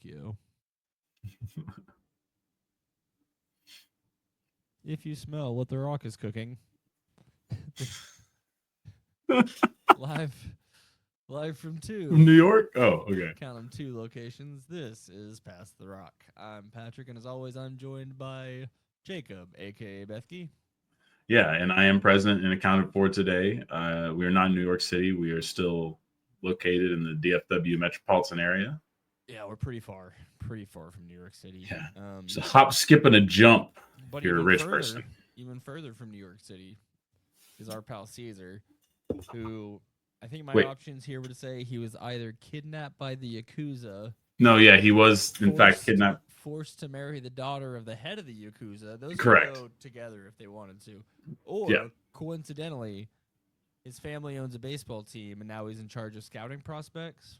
Tokyo. If you smell what The Rock is cooking, live, live from From New two. York? Oh, okay. Count them, two locations. This is Past the Rock. I'm Patrick, and as always, I'm joined by Jacob, aka Bethke. Yeah, and I am present and accounted for today. We are not in New York City. We are still located in the DFW metropolitan area. Yeah, we're pretty far from New York City. Yeah. So hop, skip, and a jump But if you're a rich person. even further from New York City is our pal Caesar, who I think my Wait. options here would say he was either kidnapped by the Yakuza, No, yeah, he was, in fact, forced kidnapped. forced to marry the daughter of the head of the Yakuza. Those could Correct. go together if they wanted to. Yeah. Or, coincidentally, his family owns a baseball team and now he's in charge of scouting prospects.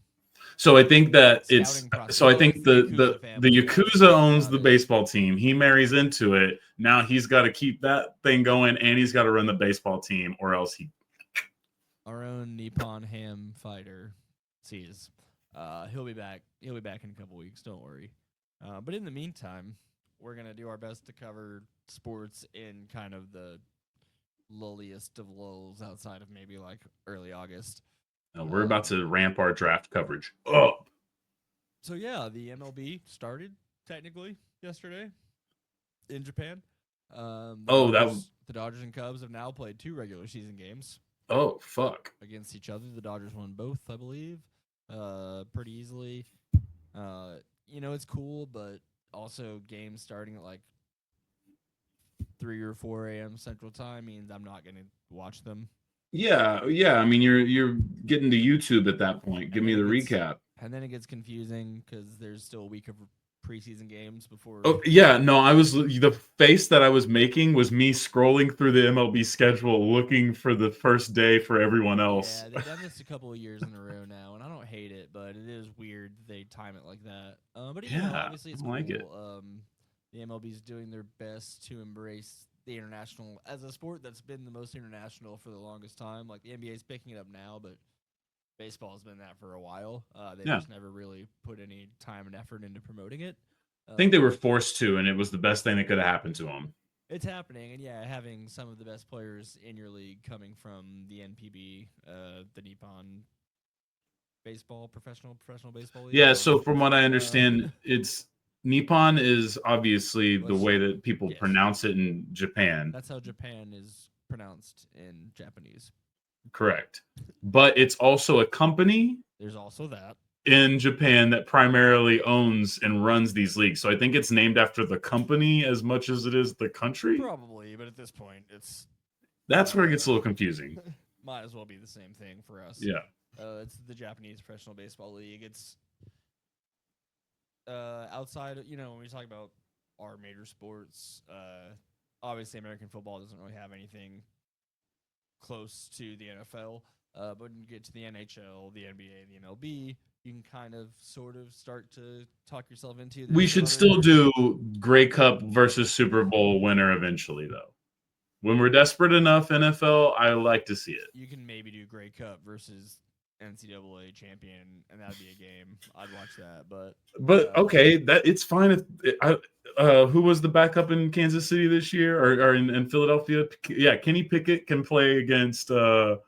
So I think that it's Scouting prospects. so I Oh, think it's the Yakuza the family. Yakuza owns Got the it. baseball team. He marries into it. Now he's got to keep that thing going, and he's got to run the baseball team, or else he. Our own Nippon ham fighter sees. He'll be back. He'll be back in a couple weeks. Don't worry. But in the meantime, we're gonna do our best to cover sports in kind of the lulliest of lulls outside of maybe like early August. We're about to ramp our draft coverage up. So yeah, the MLB started technically yesterday in Japan. Oh, that. The Dodgers and Cubs have now played 2 regular season games Oh, fuck. against each other. The Dodgers won both, I believe, pretty easily. It's cool, but also games starting at like 3 or 4 a.m. Central Time means I'm not gonna watch them. Yeah, yeah. I mean, you're getting to YouTube at that point. Give And me then the it gets recap. and then it gets confusing because there's still a week of preseason games before. Oh, yeah. No, the face that I was making was me scrolling through the MLB schedule, looking for the first day for everyone else. Yeah, they've done this a couple of years in a row now, and I don't hate it, but it is weird they time it like that. But Yeah, obviously it's I cool. like it. The MLB's doing their best to embrace the international as a sport that's been the most international for the longest time. Like the NBA's picking it up now, but baseball's been that for a while. They Yeah. just never really put any time and effort into promoting it. I think they were forced to, and it was the best thing that could have happened to them. It's happening, and yeah, having some of the best players in your league coming from the NPB, the Nippon professional baseball league. Yeah, so from what I Uh, understand, it's Nippon is obviously the was- way that people yes. pronounce it in Japan. That's how Japan is pronounced in Japanese. Correct. But it's also a company There's also that. in Japan that primarily owns and runs these leagues. So I think it's named after the company as much as it is the country. Probably, but at this point, That's where it gets a little confusing. might as well be the same thing for us. Yeah. It's the Japanese Professional Baseball League. It's outside, when we talk about our major sports, obviously American football doesn't really have anything close to the NFL. But when you get to the NHL, the NBA, the MLB, you can kind of sort of start to talk yourself into. We should still do Grey Cup versus Super Bowl winner eventually, though. When we're desperate enough, NFL, I like to see it. You can maybe do Grey Cup versus NCAA champion, and that'd be a game. I'd watch that, but okay, that it's fine if who was the backup in Kansas City this year or in Philadelphia? Yeah, Kenny Pickett can play against the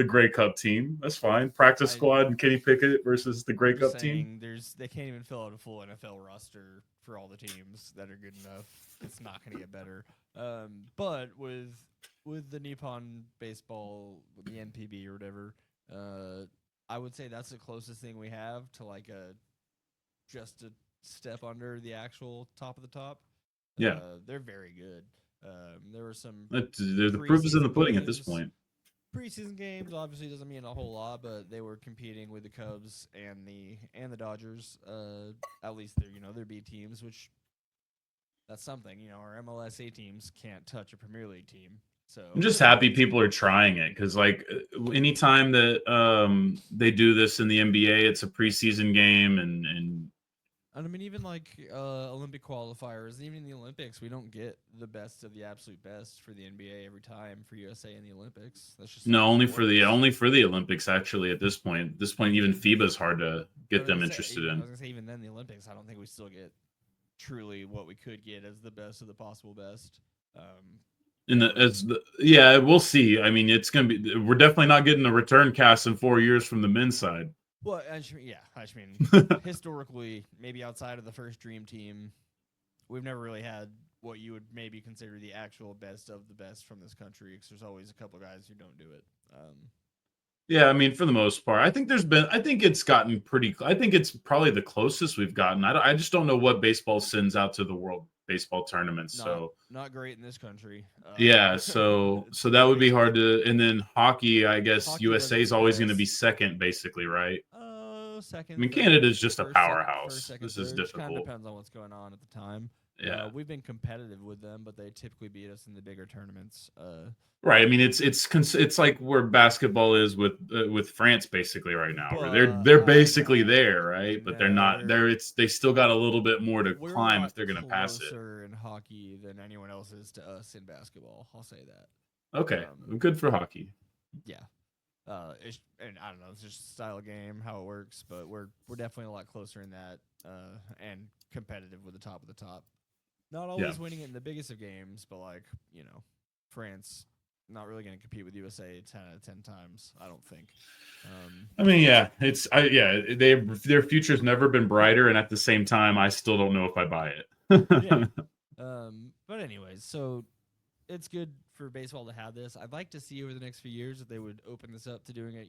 Grey Cup team. That's fine. Practice squad and Kenny Pickett versus the Grey Cup team. They can't even fill out a full NFL roster for all the teams that are good enough. It's not going to get better. But with the Nippon baseball, the NPB or whatever, I would say that's the closest thing we have to like just a step under the actual top of the top. Yeah, they're very good. There were some. The proof is in the pudding at this point. Preseason games obviously doesn't mean a whole lot, but they were competing with the Cubs and the Dodgers. At least their B teams, which that's something. Our MLS teams can't touch a Premier League team. So I'm just happy people are trying it because, like, anytime that they do this in the NBA, it's a preseason game, and And I mean, even like Olympic qualifiers, even in the Olympics, we don't get the best of the absolute best for the NBA every time for USA in the Olympics. That's just No, not how only it for the works. Olympics. Actually, at this point, even FIBA is hard to But get them interested I in. was gonna say even then the Olympics, I don't think we still get truly what we could get as the best of the possible best. Yeah, we'll see. I mean, it's gonna be. We're definitely not getting a return cast in 4 years from the men's side. Well, I just mean historically, maybe outside of the first dream team, we've never really had what you would maybe consider the actual best of the best from this country. Because there's always a couple guys who don't do it. Yeah, I mean, for the most part, I think it's gotten pretty. I think it's probably the closest we've gotten. I just don't know what baseball sends out to the World Baseball tournaments. So not great in this country. yeah, so that would be hard to. And then hockey, I guess Hockey USA is doesn't always going to be progress. second, basically, right? Second. I mean, third, Canada's just a first, powerhouse. second, This is third. Just kind of difficult. depends on what's going on at the time. Yeah. We've been competitive with them, but they typically beat us in the bigger tournaments. Right. I mean, it's like where basketball is with France basically right now. Where they're basically there, right? But they're not. They still got a little bit more to climb if they're going to pass it. Closer in hockey than anyone else is to us in basketball. I'll say that. Okay, good for hockey. Yeah. And I don't know, it's just a style of game, how it works, but we're definitely a lot closer in that, and competitive with the top of the top. Not always winning it in the biggest of games, but like, France not really going to compete with USA 10 out of 10 times, I don't think. I mean, their future's never been brighter, and at the same time, I still don't know if I buy it. But anyways, so it's good for baseball to have this. I'd like to see over the next few years that they would open this up to doing it,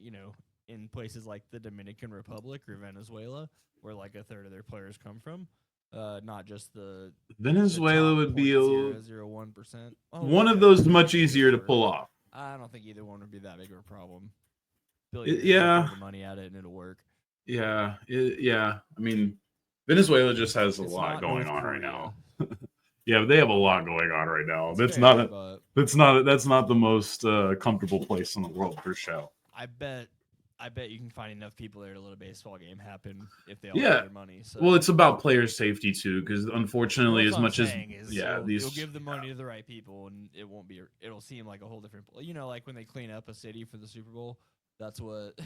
in places like the Dominican Republic or Venezuela, where like a third of their players come from. Not just the Venezuela would be 0.001%. One of those much easier to pull off. I don't think either one would be that big of a problem. Throw the money at it and it'll work. Yeah. I mean, Venezuela just has a lot going on right now. Yeah, they have a lot going on right now. That's not the most comfortable place in the world for sure. I bet you can find enough people there to let a baseball game happen if they all have their money. So. Well, it's about player safety too, because unfortunately, as much as you'll give the money to the right people, and it'll seem like a whole different. Like when they clean up a city for the Super Bowl, that's what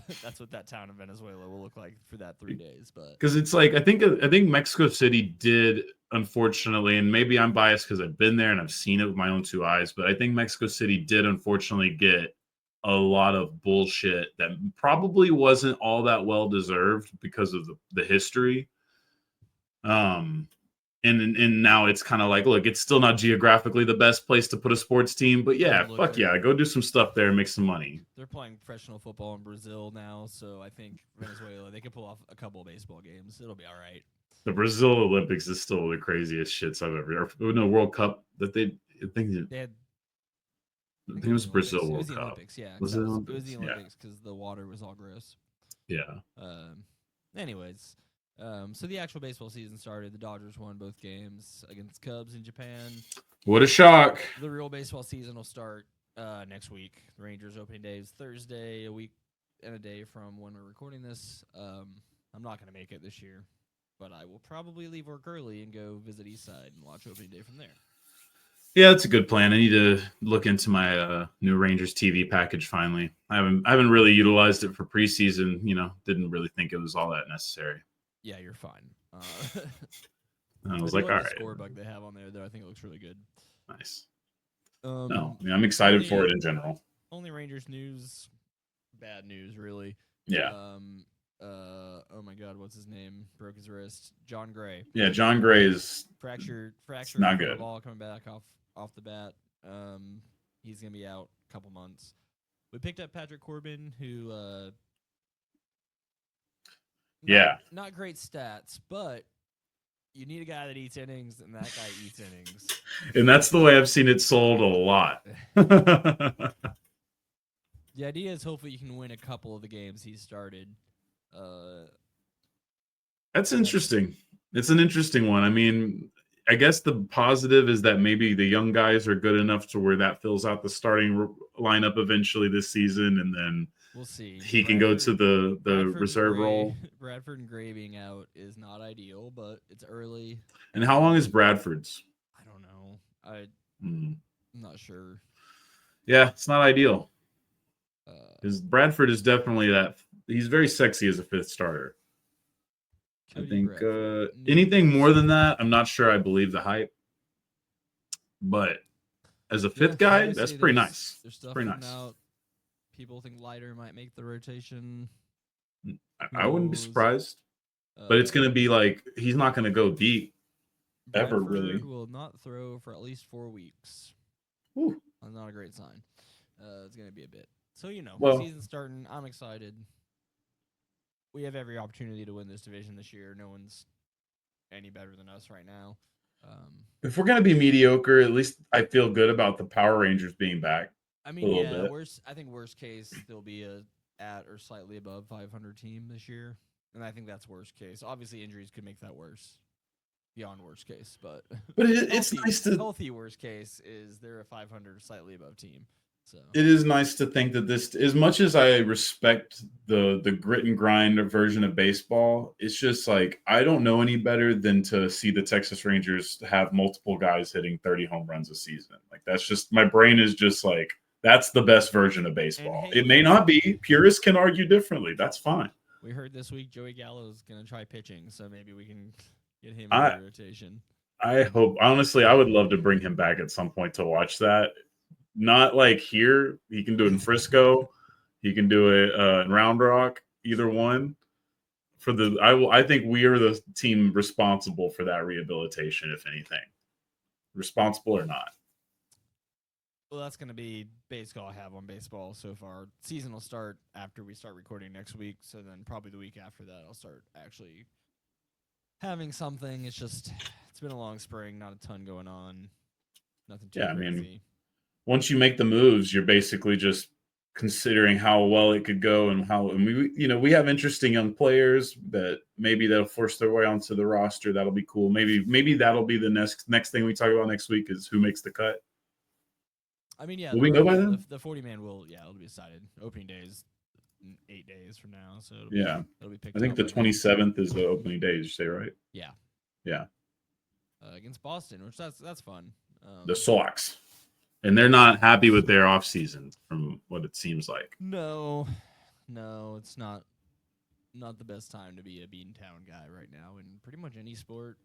that town in Venezuela will look like for that 3 days. But because it's like I think Mexico City did, unfortunately, and maybe I'm biased because I've been there and I've seen it with my own two eyes, but I think Mexico City did unfortunately get a lot of bullshit that probably wasn't all that well deserved because of the history. And now it's kind of like, look, it's still not geographically the best place to put a sports team, but go do some stuff there and make some money. They're playing professional football in Brazil now, so I think Venezuela, they can pull off a couple of baseball games. It'll be all right. The Brazil Olympics is still the craziest shits I've ever. No, World Cup that they had. I think it was Brazil World Cup. Olympics, yeah. Was it Olympics? It was the Olympics because the water was all gross. Yeah. Anyways, so the actual baseball season started. The Dodgers won both games against Cubs in Japan. What a shock! The real baseball season will start next week. The Rangers opening day is Thursday, a week and a day from when we're recording this. I'm not going to make it this year, but I will probably leave work early and go visit Eastside and watch opening day from there. Yeah, that's a good plan. I need to look into my new Rangers TV package finally. I haven't really utilized it for preseason. Didn't really think it was all that necessary. Yeah, you're fine. I was like, all right. The score bug they have on there, though, I think it looks really good. Nice. I'm excited for it in general. Only Rangers news, bad news, really. Yeah. Oh my God, what's his name? Broke his wrist. John Gray. Yeah, John Gray is fractured. Not good. Ball coming back off the bat. He's gonna be out a couple months. We picked up Patrick Corbin, who not great stats, but you need a guy that eats innings, and that guy eats innings. And that's the way I've seen it sold a lot. The idea is hopefully you can win a couple of the games he started. That's interesting. It's an interesting one. I mean, I guess the positive is that maybe the young guys are good enough to where that fills out the starting lineup eventually this season, and then We'll see. he can go to the Bradford reserve and Gray, role. Bradford and Gray being out is not ideal, but it's early. And how long is Bradford's? I don't know. I'm Hmm. not sure. Yeah, it's not ideal. Uh, Because Bradford is definitely that. He's very sexy as a fifth starter. I Cody think Bradford. anything more than that, I'm not sure I believe the hype. But as a fifth guy, that's obviously pretty nice. There's stuff Pretty coming nice. out. People think Leiter might make the rotation. I wouldn't be knows? surprised. But it's going to be like he's not going to go deep ever, Bradford really. will not throw for at least 4 weeks. Whew. That's not a great sign. It's going to be a bit. So, Well, season's starting. I'm excited. We have every opportunity to win this division this year. No one's any better than us right now. if we're going to be mediocre, at least I feel good about the Power Rangers being back. I a mean, little yeah, bit. I think worst case, there'll be a at or slightly above 500 team this year. And I think that's worst case. Obviously, injuries could make that worse. Beyond worst case, but It's nice to healthy worst case is they're a 500 slightly above team. So it is nice to think that this, as much as I respect the grit and grind version of baseball, it's just like I don't know any better than to see the Texas Rangers have multiple guys hitting 30 home runs a season. Like that's just my brain is just like that's the best version of baseball. hey, It may not be. Purists can argue differently. That's fine. we heard this week Joey Gallo is going to try pitching, so maybe we can get him in I the rotation. I hope honestly I would love to bring him back at some point to watch that. Not like here. He can do it in Frisco. He can do it in Round Rock. Either one. I think we are the team responsible for that rehabilitation, if anything, responsible or not. Well, that's going to be basically all I have on baseball so far. Season will start after we start recording next week, so then probably the week after that I'll start actually having something. It's been a long spring, not a ton going on, nothing too crazy. I mean, once you make the moves, you're basically just considering how well it could go and we have interesting young players that maybe they'll force their way onto the roster. That'll be cool. Maybe that'll be the next thing we talk about next week is who makes the cut. I mean, yeah, will we know by then? The 40-man it'll be decided. Opening day is 8 days from now, so it'll be picked. I think the 27th is the opening day. Did you say right? Yeah. Against Boston, which that's fun. The Sox. And they're not happy with their offseason from what it seems like. No, it's not the best time to be a Beantown guy right now in pretty much any sport.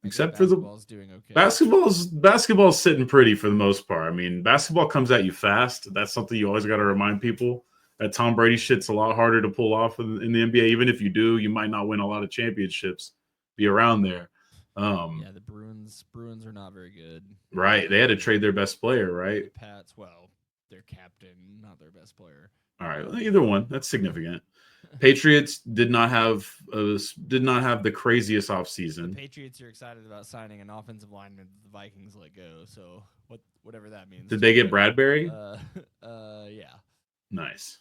Except for basketball's doing okay. Basketball's sitting pretty for the most part. I mean, basketball comes at you fast. That's something you always got to remind people. That Tom Brady shit's a lot harder to pull off in the NBA. Even if you do, you might not win a lot of championships. Be around there. The Bruins are not very good. Right. They had to trade their best player, right? The Pats, their captain, not their best player. All right. Well, either one. That's significant. Patriots did not have the craziest offseason. The Patriots are excited about signing an offensive lineman the Vikings let go. So whatever that means. Did they get Bradbury? Yeah. Nice.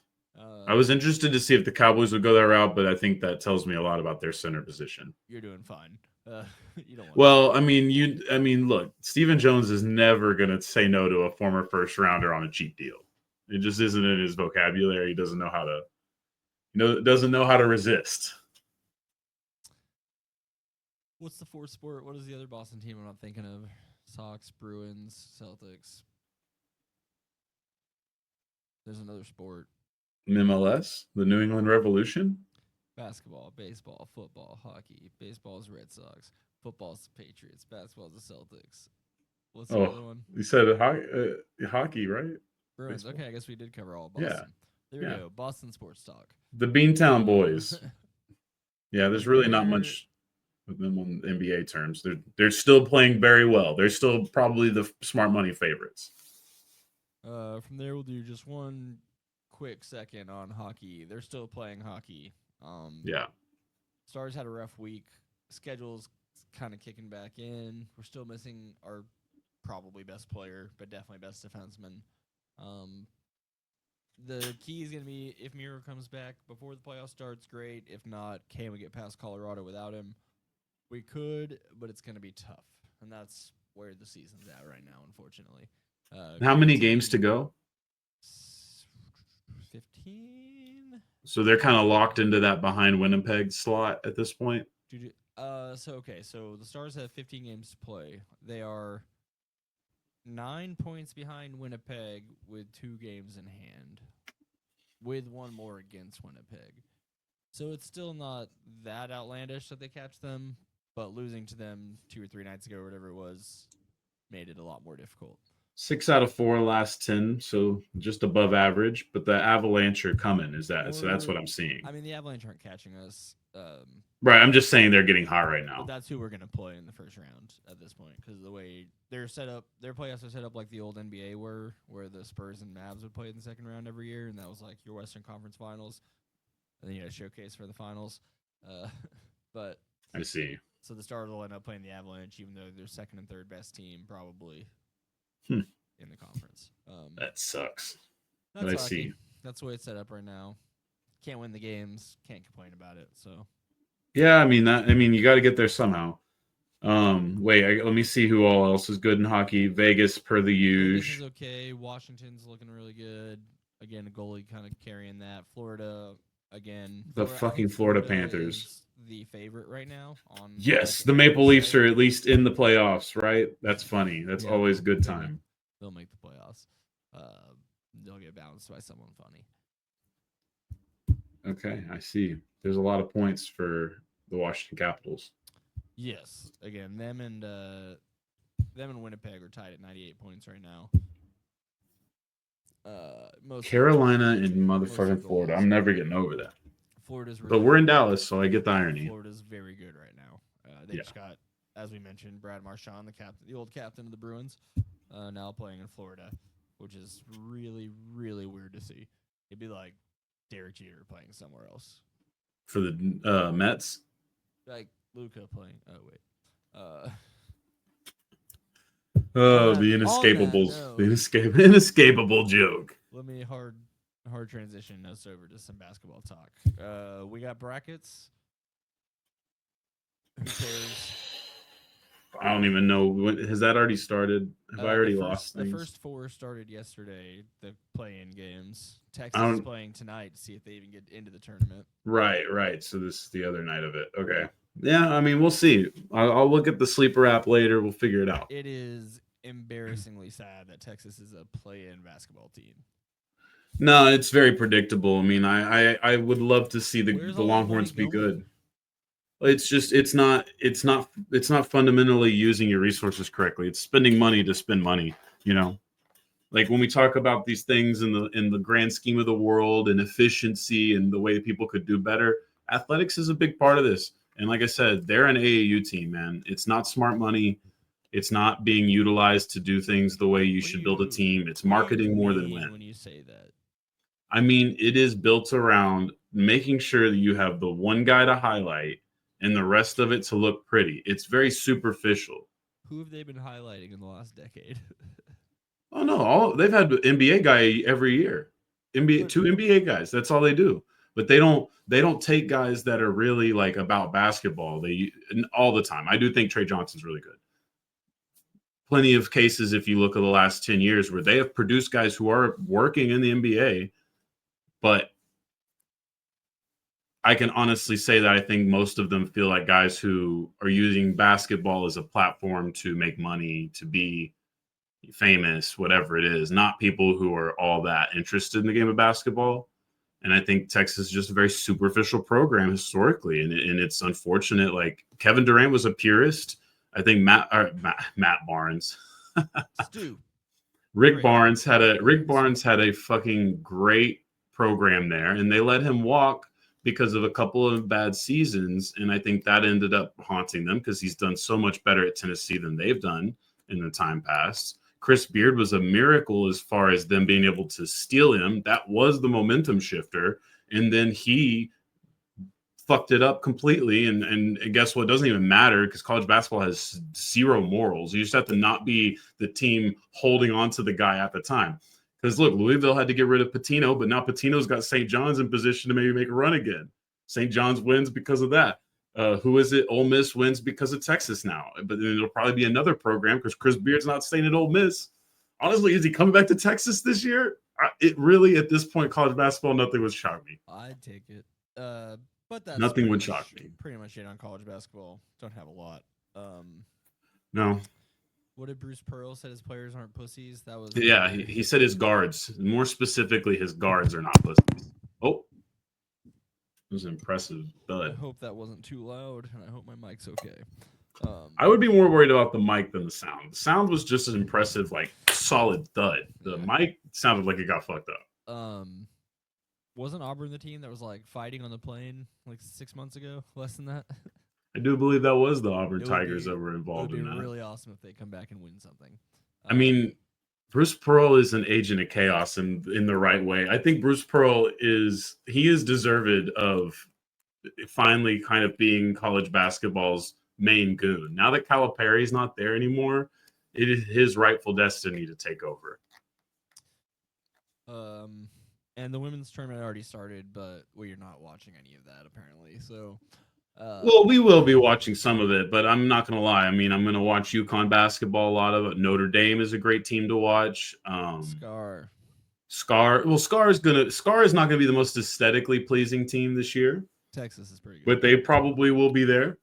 I was interested to see if the Cowboys would go that route, but I think that tells me a lot about their center position. You're doing fine. You don't. Look, Stephen Jones is never going to say no to a former first rounder on a cheap deal. It just isn't in his vocabulary. He doesn't know how to resist. What's the fourth sport? What is the other Boston team I'm not thinking of? Sox, Bruins, Celtics. There's another sport. MLS, the New England Revolution. Basketball, baseball, football, hockey. Baseball's Red Sox. Football's the Patriots. Basketball's the Celtics. What's the other one? You said hockey, right? Bruins. Baseball. Okay, I guess we did cover all of Boston. Yeah. There we go. Boston Sports Talk. The Beantown Boys. Yeah, there's really not much with them on NBA terms. They're still playing very well. They're still probably the smart money favorites. From there, we'll do just one quick second on hockey. They're still playing hockey. Stars had a rough week. Schedule's kind of kicking back in. We're still missing our probably best player, but definitely best defenseman. The key is going to be if Miro comes back before the playoff starts, great. If not, can we get past Colorado without him? We could, but it's going to be tough. And that's where the season's at right now, unfortunately. How many games to go? 15, So they're kind of locked into that behind Winnipeg slot at this point. So the Stars have 15 games to play. They are 9 points behind Winnipeg with 2 games in hand, with one more against Winnipeg. So it's still not that outlandish that they catch them, but losing to them 2 or 3 nights ago or whatever it was made it a lot more difficult. 6 out of 4 last 10, so just above average. But the Avalanche are coming. So that's what I'm seeing. I mean, the Avalanche aren't catching us. Right. I'm just saying they're getting hot right now. But that's who we're going to play in the first round at this point because the way they're set up, their playoffs are set up like the old NBA were, where the Spurs and Mavs would play in the second round every year, and that was like your Western Conference Finals. And then you had a showcase for the finals. But I see. So the Stars will end up playing the Avalanche, even though they're second and third best team probably in the conference. That sucks. That's I hockey. see. That's the way it's set up right now. Can't win the games. Can't complain about it. So. Yeah, I mean, you got to get there somehow. Let me see who all else is good in hockey. Vegas, per the Vegas usual. is okay. Washington's looking really good. Again, a goalie kind of carrying that. Florida, again. The fucking Florida Panthers. Is the favorite right now. Yes, the Maple Leafs are at least in the playoffs, right? That's funny. That's always a good time. They'll make the playoffs. They'll get bounced by someone funny. Okay, I see. There's a lot of points for the Washington Capitals. Yes, again, them and Winnipeg are tied at 98 points right now. Carolina and motherfucking Florida. I'm never getting over that. Florida's, but we're in Dallas, so I get the irony. Florida's very good right now. They just got, as we mentioned, Brad Marchand, the old captain of the Bruins, now playing in Florida, which is really, really weird to see. It'd be like Derek Jeter playing somewhere else. For the Mets? Like Luka playing. Oh, wait. The inescapables. The inescapable joke. Let me hard transition us over to some basketball talk. We got brackets. Who cares? I don't even know. Has that already started? Have I already lost things? The first 4 started yesterday, the play-in games. Texas is playing tonight to see if they even get into the tournament. Right. So this is the other night of it. Okay. Yeah, I mean, we'll see. I'll look at the sleeper app later. We'll figure it out. It is embarrassingly sad that Texas is a play-in basketball team. No, it's very predictable. I mean, I would love to see the Longhorns be good. It's not fundamentally using your resources correctly. It's spending money to spend money, you know. Like when we talk about these things in the grand scheme of the world and efficiency and the way people could do better, athletics is a big part of this. And like I said, they're an AAU team, man. It's not smart money. It's not being utilized to do things the way you should build a team. It's marketing more than win. When you say that, I mean, it is built around making sure that you have the one guy to highlight and the rest of it to look pretty. It's very superficial. Who have they been highlighting in the last decade? Oh no, they've had an NBA guy every year. Two NBA guys. That's all they do. But they don't take guys that are really like about basketball. All the time. I do think Trey Johnson's really good. Plenty of cases, if you look at the last 10 years, where they have produced guys who are working in the NBA, but I can honestly say that I think most of them feel like guys who are using basketball as a platform to make money, to be famous, whatever it is, not people who are all that interested in the game of basketball. And I think Texas is just a very superficial program historically. And it's unfortunate. Like Kevin Durant was a purist. I think Matt Barnes. Rick Barnes had a fucking great program there, and they let him walk because of a couple of bad seasons. And I think that ended up haunting them because he's done so much better at Tennessee than they've done in the time past. Chris Beard was a miracle as far as them being able to steal him. That was the momentum shifter. And then he fucked it up completely. And guess what? It doesn't even matter because college basketball has zero morals. You just have to not be the team holding on to the guy at the time. Because look, Louisville had to get rid of Patino, but now Patino's got St. John's in position to maybe make a run again. St. John's wins because of that. Who is it? Ole Miss wins because of Texas now. But then it'll probably be another program because Chris Beard's not staying at Ole Miss. Honestly, is he coming back to Texas this year? it really at this point, college basketball, nothing would shock me. I'd take it. But that's Nothing would shock me. Pretty much it on college basketball. Don't have a lot. No. What did Bruce Pearl said? His players aren't pussies. That was He said his guards, more specifically, his guards are not pussies. Oh, it was impressive. I hope that wasn't too loud, and I hope my mic's okay. I would be more worried about the mic than the sound. The sound was just as impressive, like solid thud. The mic sounded like it got fucked up. Wasn't Auburn the team that was like fighting on the plane like 6 months ago? Less than that. I do believe that was the Auburn Tigers that were involved in that. It would be really awesome if they come back and win something. I mean, Bruce Pearl is an agent of chaos in the right way. I think Bruce Pearl is deserved of finally kind of being college basketball's main goon. Now that Calipari's not there anymore, it is his rightful destiny to take over. And the women's tournament already started, but you're not watching any of that apparently. So, well, we will be watching some of it, but I'm not going to lie. I mean, I'm going to watch UConn basketball a lot of it. Notre Dame is a great team to watch. Scar. Well, Scar is not going to be the most aesthetically pleasing team this year. Texas is pretty good, but they probably will be there.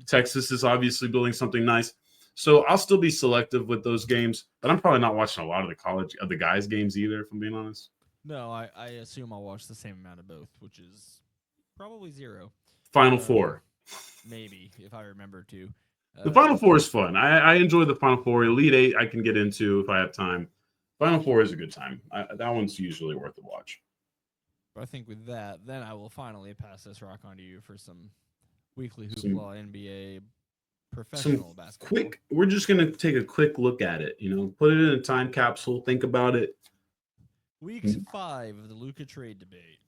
Texas is obviously building something nice. So I'll still be selective with those games, but I'm probably not watching a lot of the guys' games either, if I'm being honest. No, I assume I'll watch the same amount of both, which is probably 0. Final Four. Maybe, if I remember to. The Final Four is fun. I enjoy the Final Four. Elite Eight I can get into if I have time. Final Four is a good time. That one's usually worth a watch. But I think with that, then I will finally pass this rock on to you for some weekly Hoopla NBA professional basketball. We're just going to take a quick look at it. Put it in a time capsule. Think about it. Week 5 of the Luka trade debate.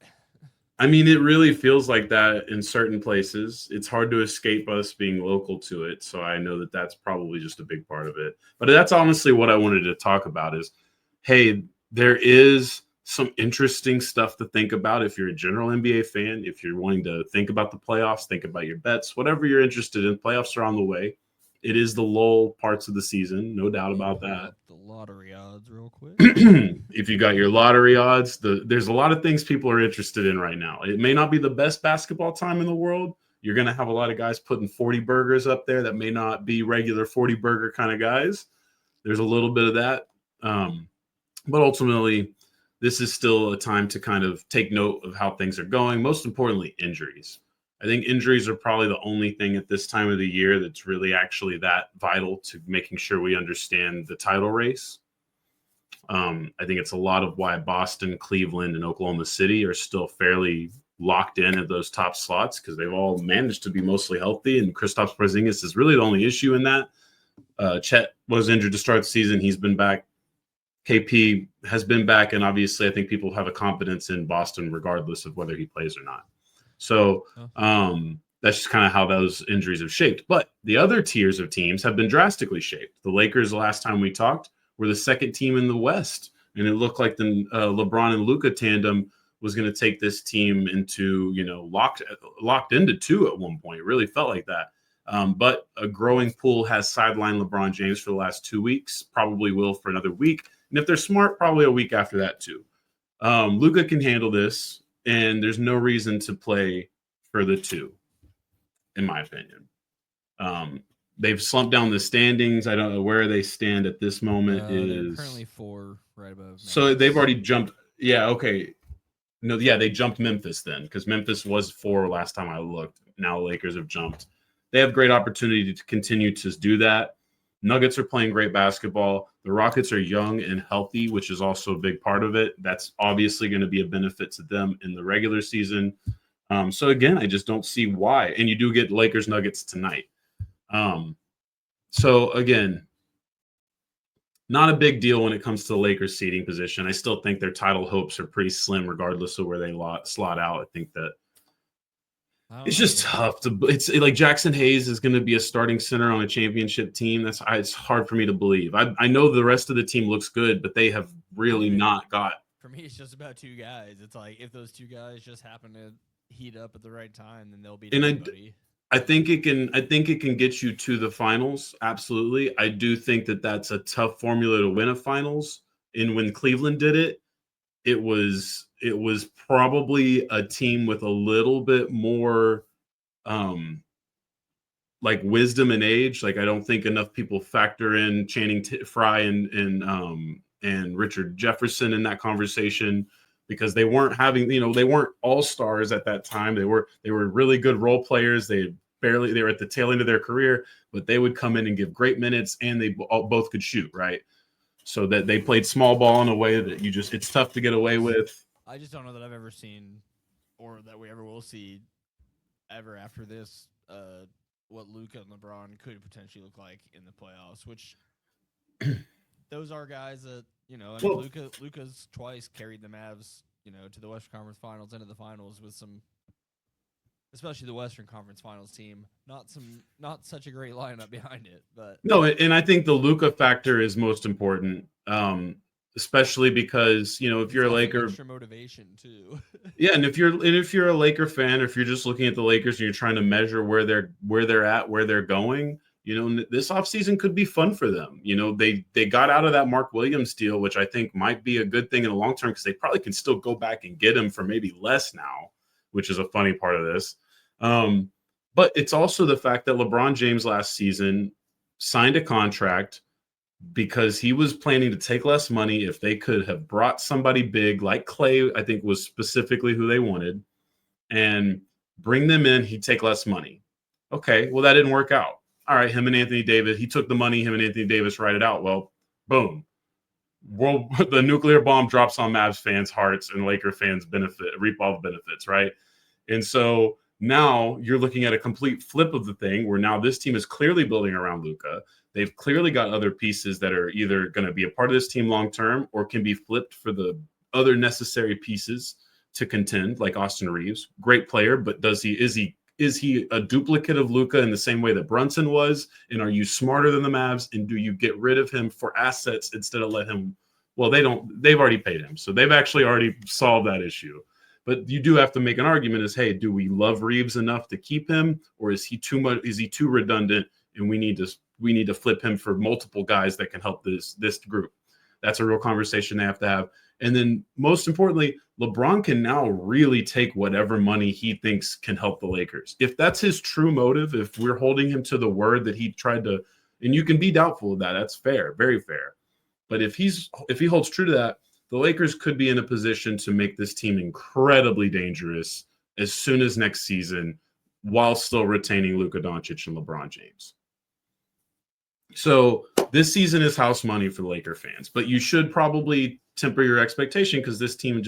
I mean, it really feels like that in certain places. It's hard to escape us being local to it. So I know that that's probably just a big part of it. But that's honestly what I wanted to talk about is, hey, there is some interesting stuff to think about if you're a general NBA fan, if you're wanting to think about the playoffs, think about your bets, whatever you're interested in. Playoffs are on the way. It is the lull parts of the season, no doubt about that. The lottery odds real quick. If you got your lottery odds, there's a lot of things people are interested in right now. It may not be the best basketball time in the world. You're going to have a lot of guys putting 40 burgers up there that may not be regular 40 burger kind of guys. There's a little bit of that. But ultimately, this is still a time to kind of take note of how things are going. Most importantly, injuries. I think injuries are probably the only thing at this time of the year that's really actually that vital to making sure we understand the title race. I think it's a lot of why Boston, Cleveland, and Oklahoma City are still fairly locked in at those top slots because they've all managed to be mostly healthy. And Kristaps Porzingis is really the only issue in that. Chet was injured to start the season. He's been back. KP has been back. And obviously, I think people have a confidence in Boston regardless of whether he plays or not. So that's just kind of how those injuries have shaped. But the other tiers of teams have been drastically shaped. The Lakers, the last time we talked, were the second team in the West. And it looked like the LeBron and Luka tandem was going to take this team into, locked into 2 at one point. It really felt like that. But a growing pool has sidelined LeBron James for the last 2 weeks, probably will for another week. And if they're smart, probably a week after that too. Luka can handle this. And there's no reason to play for the 2, in my opinion. They've slumped down the standings. I don't know where they stand at this moment. They're currently 4, right above Memphis. So they've already jumped. Yeah, okay. No, yeah, they jumped Memphis then because Memphis was 4 last time I looked. Now Lakers have jumped. They have great opportunity to continue to do that. Nuggets are playing great basketball. The Rockets are young and healthy, which is also a big part of it. That's obviously going to be a benefit to them in the regular season. So, again, I just don't see why. And you do get Lakers Nuggets tonight. So, again, not a big deal when it comes to the Lakers seeding position. I still think their title hopes are pretty slim regardless of where they slot out. I think that it's just tough it's like Jackson Hayes is going to be a starting center on a championship team. It's hard for me to believe. I know the rest of the team looks good, but they have really not got. For me, it's just about 2 guys. It's like if those 2 guys just happen to heat up at the right time, then they'll be anybody. I think it can get you to the finals. Absolutely. I do think that that's a tough formula to win a finals. And when Cleveland did it, it was probably a team with a little bit more like wisdom and age. Like I don't think enough people factor in Channing Frye and Richard Jefferson in that conversation because they weren't having, they weren't all stars at that time. They were really good role players. They were at the tail end of their career, but they would come in and give great minutes, and they both could shoot, right? So that they played small ball in a way that it's tough to get away with. I just don't know that I've ever seen, or that we ever will see, ever after this, what Luka and LeBron could potentially look like in the playoffs. Which those are guys that Luka's twice carried the Mavs, to the Western Conference Finals, into the finals with some, especially the Western Conference Finals team, not such a great lineup behind it. But no, and I think the Luka factor is most important. Especially because if you're a Laker, extra motivation too. Yeah, and if you're a Laker fan, or if you're just looking at the Lakers and you're trying to measure where they're at, where they're going, this offseason could be fun for them. They got out of that Mark Williams deal, which I think might be a good thing in the long term because they probably can still go back and get him for maybe less now, which is a funny part of this. But it's also the fact that LeBron James last season signed a contract because he was planning to take less money if they could have brought somebody big like Clay, I think was specifically who they wanted, and bring them in, he'd take less money. Okay, well, that didn't work out. All right, him and Anthony Davis, he took the money, him and Anthony Davis write it out. Well, boom. The nuclear bomb drops on Mavs fans' hearts, and Laker fans reap all the benefits, right? And so now you're looking at a complete flip of the thing where now this team is clearly building around Luka. They've clearly got other pieces that are either going to be a part of this team long-term or can be flipped for the other necessary pieces to contend, like Austin Reeves. Great player, but is he a duplicate of Luka in the same way that Brunson was? And are you smarter than the Mavs? And do you get rid of him for assets instead of let him? Well, they've already paid him. So they've actually already solved that issue. But you do have to make an argument as, hey, do we love Reeves enough to keep him? Or is he too much? Is he too redundant? And we need to flip him for multiple guys that can help this group. That's a real conversation they have to have. And then most importantly, LeBron can now really take whatever money he thinks can help the Lakers. If that's his true motive, if we're holding him to the word that he tried to, and you can be doubtful of that, that's fair, very fair. But if he holds true to that, the Lakers could be in a position to make this team incredibly dangerous as soon as next season while still retaining Luka Doncic and LeBron James. So this season is house money for the Laker fans, but you should probably temper your expectation because this team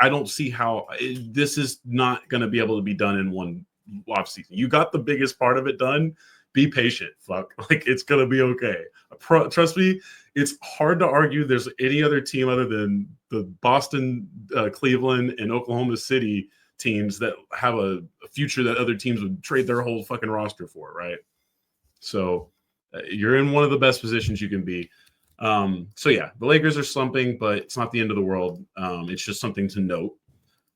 I don't see how this is not going to be able to be done in one offseason. You got the biggest part of it done. Be patient. Like it's going to be okay. Trust me, it's hard to argue there's any other team other than the Boston, Cleveland, and Oklahoma City teams that have a future that other teams would trade their whole fucking roster for, right? So you're in one of the best positions you can be. So yeah, the Lakers are slumping, but it's not the end of the world. It's just something to note.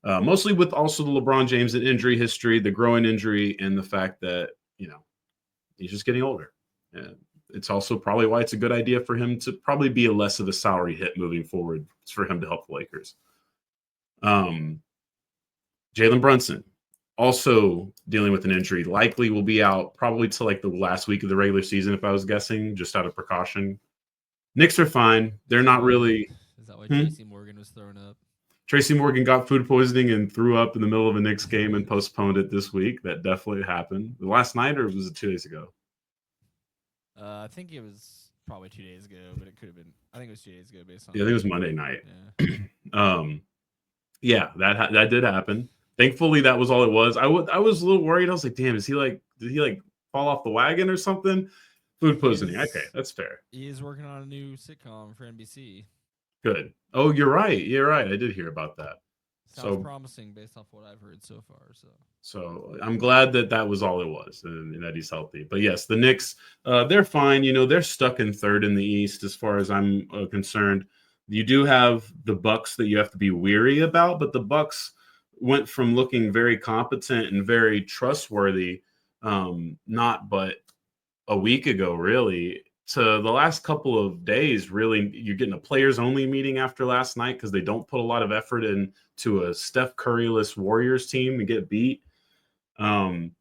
Mostly with also the LeBron James and injury history, the growing injury, and the fact that, he's just getting older. And it's also probably why it's a good idea for him to probably be less of a salary hit moving forward. It's for him to help the Lakers. Jalen Brunson, also dealing with an injury, likely will be out probably till like the last week of the regular season, if I was guessing, just out of precaution. Knicks are fine. They're not really. Is that why Tracy Morgan was thrown up? Tracy Morgan got food poisoning and threw up in the middle of a Knicks game and postponed it this week. That definitely happened. Last night, or was it 2 days ago? I think it was probably 2 days ago, but it could have been. I think it was 2 days ago based on. Yeah, I think it was Monday night. Yeah. That did happen. Thankfully, that was all it was. I was a little worried. I was like, damn, did he fall off the wagon or something? Food poisoning. Okay, that's fair. He is working on a new sitcom for NBC. Good. Oh, you're right. I did hear about that. Sounds promising based off what I've heard so far. So I'm glad that was all it was and that he's healthy. But yes, the Knicks, they're fine. They're stuck in third in the East as far as I'm concerned. You do have the Bucks that you have to be weary about, but the Bucks went from looking very competent and very trustworthy, not but a week ago, really, to the last couple of days, really, you're getting a players only meeting after last night because they don't put a lot of effort into a Steph Curry-less Warriors team and get beat. And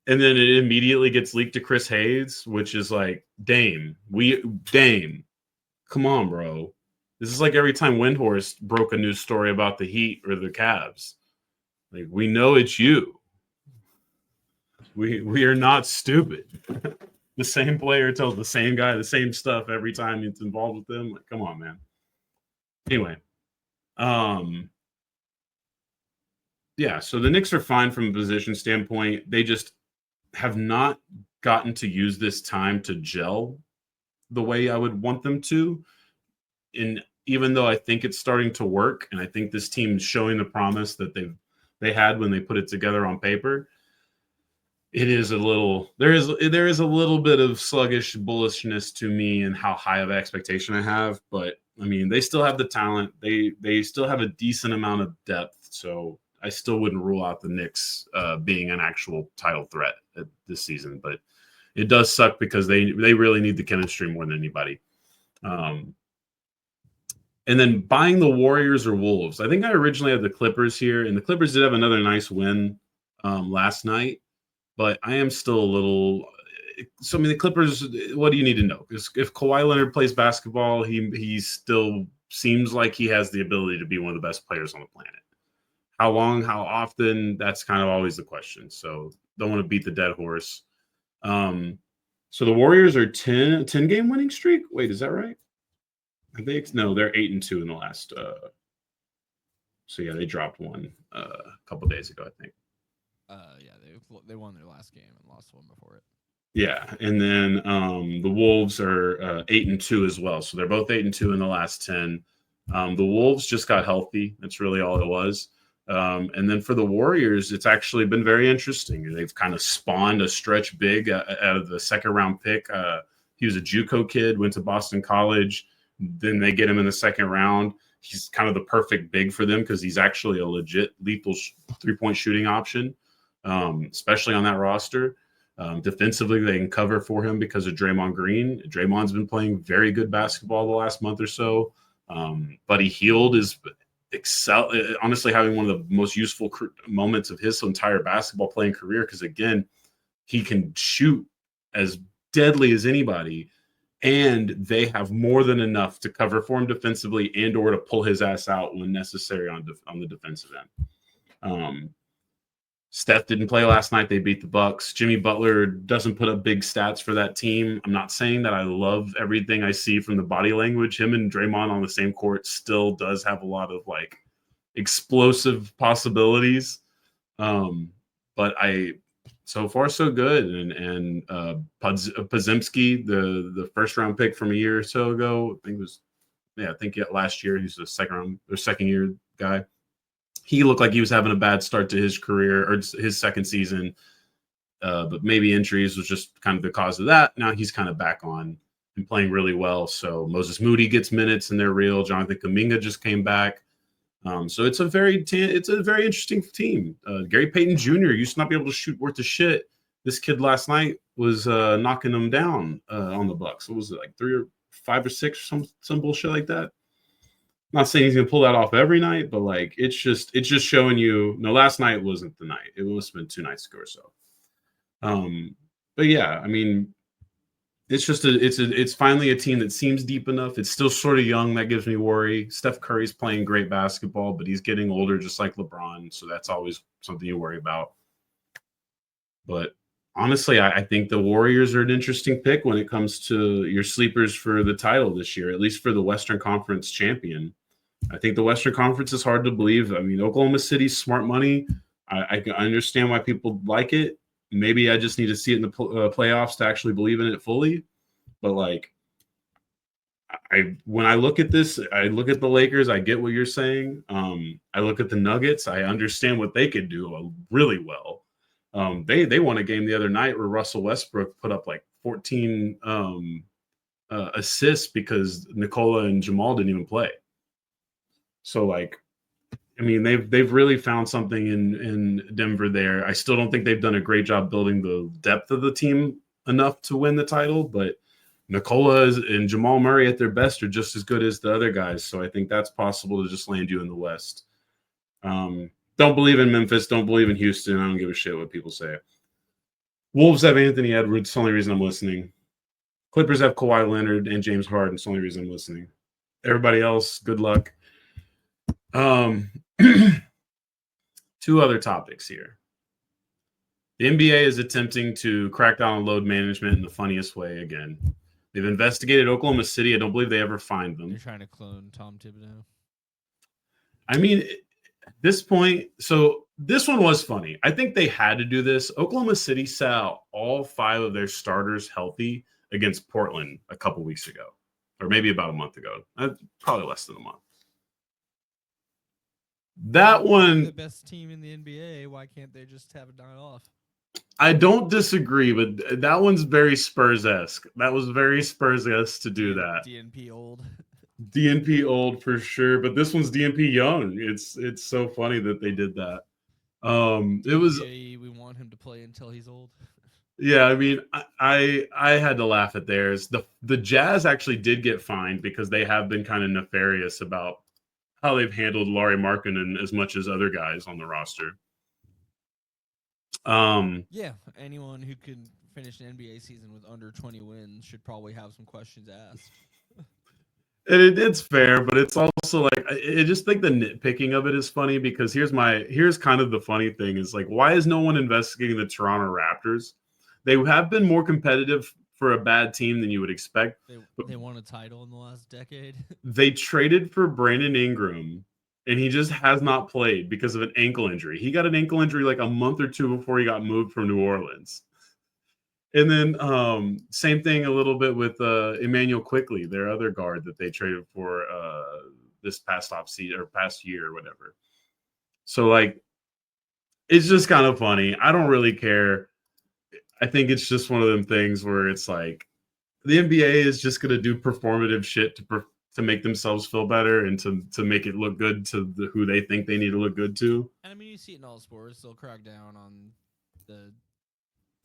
then it immediately gets leaked to Chris Hayes, which is like, Dame, come on, bro. This is like every time Windhorst broke a news story about the Heat or the Cavs. Like, we know it's you. We are not stupid. The same player tells the same guy the same stuff every time it's involved with them. Like, come on, man. Anyway, yeah. So the Knicks are fine from a position standpoint. They just have not gotten to use this time to gel the way I would want them to. And even though I think it's starting to work, and I think this team is showing the promise that they had when they put it together on paper, it is a little there is a little bit of sluggish bullishness to me and how high of expectation I have. But I mean, they still have the talent. They still have a decent amount of depth. So I still wouldn't rule out the Knicks being an actual title threat this season. But it does suck because they really need the chemistry more than anybody. And then buying the Warriors or Wolves. I think I originally had the Clippers here, and the Clippers did have another nice win last night. But I am still a little. So I mean, the Clippers. What do you need to know? Because if Kawhi Leonard plays basketball, he still seems like he has the ability to be one of the best players on the planet. How long? How often? That's kind of always the question. So don't want to beat the dead horse. So the Warriors are 10 game winning streak. Wait, is that right? I think no, they're 8-2 in the last. So yeah, they dropped one a couple days ago, I think. Yeah, they won their last game and lost one before it. Yeah, and then the Wolves are 8-2 as well, so they're both 8-2 in the last 10. The Wolves just got healthy. That's really all it was. And then for the Warriors, it's actually been very interesting. They've kind of spawned a stretch big out of the second round pick. He was a JUCO kid, went to Boston College. Then they get him in the second round. He's kind of the perfect big for them because he's actually a legit lethal 3-point shooting option. Especially on that roster. Defensively, they can cover for him because of Draymond Green. Draymond's been playing very good basketball the last month or so. Buddy Hield is honestly having one of the most useful moments of his entire basketball playing career because, again, he can shoot as deadly as anybody, and they have more than enough to cover for him defensively and or to pull his ass out when necessary on the defensive end. Steph didn't play last night. They beat the Bucks. Jimmy Butler doesn't put up big stats for that team. I'm not saying that I love everything I see from the body language. Him and Draymond on the same court still does have a lot of like explosive possibilities. But so far so good. And Podziemski, the first round pick from a year or so ago, I think last year he's the second year guy. He looked like he was having a bad start to his career or his second season, but maybe injuries was just kind of the cause of that. Now he's kind of back on and playing really well. So Moses Moody gets minutes and they're real. Jonathan Kuminga just came back. So it's a very interesting team. Gary Payton Jr. used to not be able to shoot worth a shit. This kid last night was knocking them down on the Bucks. What was it, like 3 or 5 or 6 or some bullshit like that? Not saying he's gonna pull that off every night, but like it's just showing you. No, last night wasn't the night. It must have been 2 nights ago or so. But yeah, I mean, it's finally a team that seems deep enough. It's still sort of young. That gives me worry. Steph Curry's playing great basketball, but he's getting older, just like LeBron. So that's always something you worry about. But honestly, I think the Warriors are an interesting pick when it comes to your sleepers for the title this year, at least for the Western Conference champion. I think the Western Conference is hard to believe. I mean, Oklahoma City's smart money. I understand why people like it. Maybe I just need to see it in the playoffs to actually believe in it fully. But like, when I look at this, I look at the Lakers. I get what you're saying. I look at the Nuggets. I understand what they could do really well. They won a game the other night where Russell Westbrook put up like 14 assists because Nikola and Jamal didn't even play. So like, I mean, they've really found something in Denver there. I still don't think they've done a great job building the depth of the team enough to win the title, but Nikola and Jamal Murray at their best are just as good as the other guys. So I think that's possible to just land you in the West. Don't believe in Memphis. Don't believe in Houston. I don't give a shit what people say. Wolves have Anthony Edwards. It's the only reason I'm listening. Clippers have Kawhi Leonard and James Harden. It's the only reason I'm listening. Everybody else, good luck. 2 other topics here. The NBA is attempting to crack down on load management in the funniest way again. They've investigated Oklahoma City. I don't believe they ever find them. They're trying to clone Tom Thibodeau. I mean, at this point, so this one was funny. I think they had to do this. Oklahoma City sat out all 5 of their starters healthy against Portland a couple weeks ago, or maybe about a month ago. Probably less than a month. That one, the best team in the NBA. Why can't they just have a night off? I don't disagree, but that one's very Spurs-esque. That was very Spurs-esque to do that. DNP old. DNP old for sure, but this one's DNP young. It's so funny that they did that. It was. We want him to play until he's old. Yeah, I mean, I had to laugh at theirs. The Jazz actually did get fined because they have been kind of nefarious about how they've handled Lauri Markkanen as much as other guys on the roster. Yeah, anyone who can finish an NBA season with under 20 wins should probably have some questions asked. And it's fair, but it's also like I just think the nitpicking of it is funny because here's kind of the funny thing is like, why is no one investigating the Toronto Raptors? They have been more competitive for a bad team than you would expect. They won a title in the last decade. They traded for Brandon Ingram, and he just has not played because of an ankle injury. He got an ankle injury like a month or 2 before he got moved from New Orleans. And then same thing a little bit with Emmanuel Quickley, their other guard that they traded for this past offseason or past year or whatever. So, like, it's just kind of funny. I don't really care. I think it's just one of them things where it's like the NBA is just going to do performative shit to make themselves feel better and to make it look good to who they think they need to look good to. And I mean, you see it in all sports. They'll crack down on the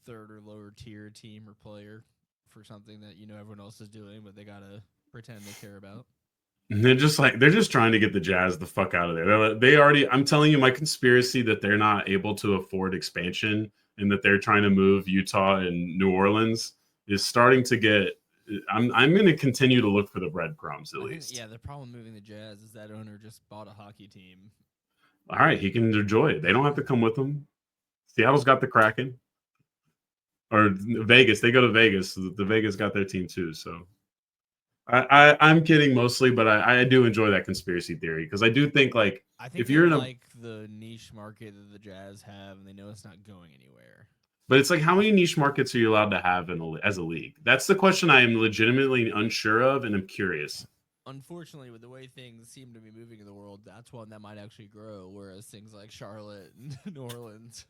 third or lower tier team or player for something that everyone else is doing, but they gotta pretend they care about. And they're just trying to get the Jazz the fuck out of there. I'm telling you, my conspiracy that they're not able to afford expansion and that they're trying to move Utah and New Orleans is starting to get. I'm going to continue to look for the breadcrumbs at least. Yeah, the problem moving the Jazz is that owner just bought a hockey team. All right, he can enjoy it. They don't have to come with him. Seattle's got the Kraken. Or Vegas, they go to Vegas. The Vegas got their team too. So I'm kidding mostly, but I do enjoy that conspiracy theory because I do think if you're in the niche market that the Jazz have, and they know it's not going anywhere. But it's like, how many niche markets are you allowed to have as a league? That's the question I am legitimately unsure of, and I'm curious. Unfortunately, with the way things seem to be moving in the world, that's one that might actually grow. Whereas things like Charlotte and New Orleans.